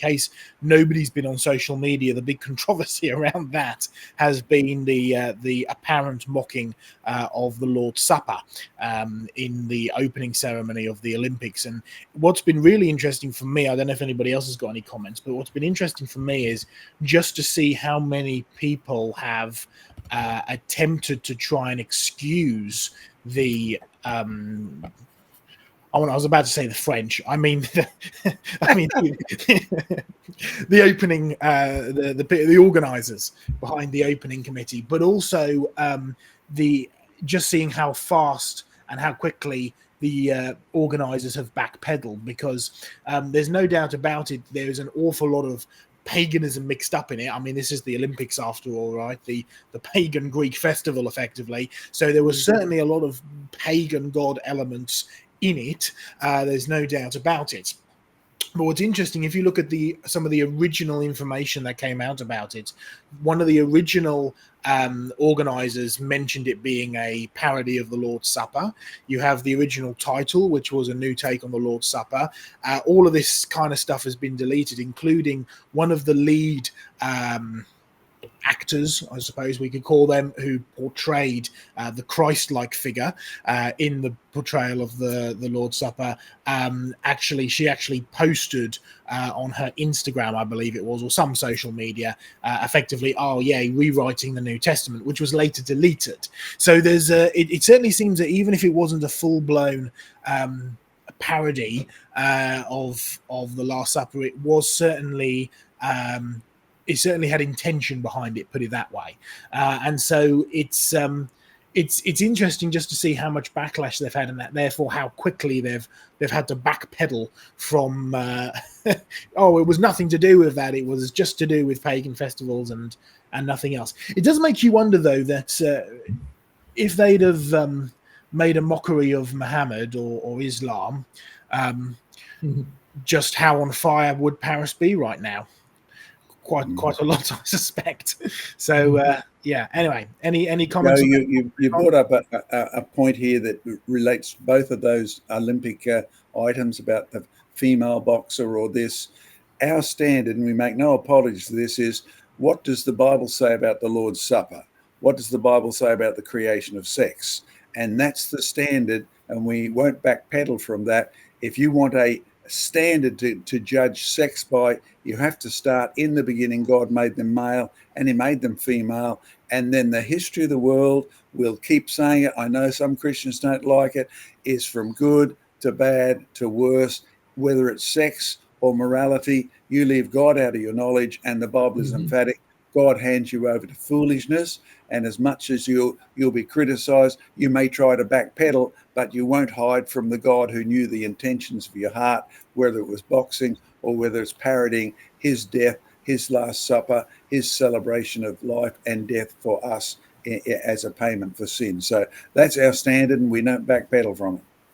case nobody's been on social media, the big controversy around that has been the apparent mocking of the Lord's Supper in the opening ceremony of the Olympics. And what's been really interesting for me, I don't know if anybody else has got any comments, but what's been interesting for me is just to see how many people have attempted to try and excuse the I was about to say the French. I mean, the opening, the organisers behind the opening committee, but also just seeing how fast and how quickly the organisers have backpedaled, because there's no doubt about it. There is an awful lot of paganism mixed up in it. I mean, this is the Olympics after all, right? The pagan Greek festival, effectively. So there was certainly a lot of pagan god elements in it. There's no doubt about it. But what's interesting, if you look at some of the original information that came out about it, one of the original organizers mentioned it being a parody of the Lord's Supper. You have the original title, which was a new take on the Lord's Supper. All of this kind of stuff has been deleted, including one of the lead actors, I suppose we could call them, who portrayed the Christ-like figure in the portrayal of the Lord's Supper. She actually posted on her Instagram, I believe it was, or some social media, effectively, rewriting the New Testament, which was later deleted. So there's it certainly seems that even if it wasn't a full-blown parody of the Last Supper, it was certainly it certainly had intention behind it, put it that way. And so it's interesting just to see how much backlash they've had, and that therefore how quickly they've had to backpedal from it was nothing to do with that, it was just to do with pagan festivals and nothing else. It does make you wonder, though, that if they'd have made a mockery of Muhammad or Islam, just how on fire would Paris be right now? Quite a lot, I suspect. So anyway, any comments? You brought up a point here that relates to both of those Olympic items about the female boxer or this. Our standard, and we make no apologies to this, is what does the Bible say about the Lord's Supper? What does the Bible say about the creation of sex? And that's the standard, and we won't backpedal from that. If you want a standard to judge sex by, you have to start in the beginning. God made them male and he made them female, and then the history of the world, we'll keep saying it, I know some Christians don't like it, is from good to bad to worse. Whether it's sex or morality, you leave God out of your knowledge, and the Bible is emphatic. God hands you over to foolishness, and as much as you'll be criticized, you may try to backpedal, but you won't hide from the God who knew the intentions of your heart, whether it was boxing or whether it's parodying his death, his Last Supper, his celebration of life and death for us as a payment for sin. So that's our standard, and we don't backpedal from it.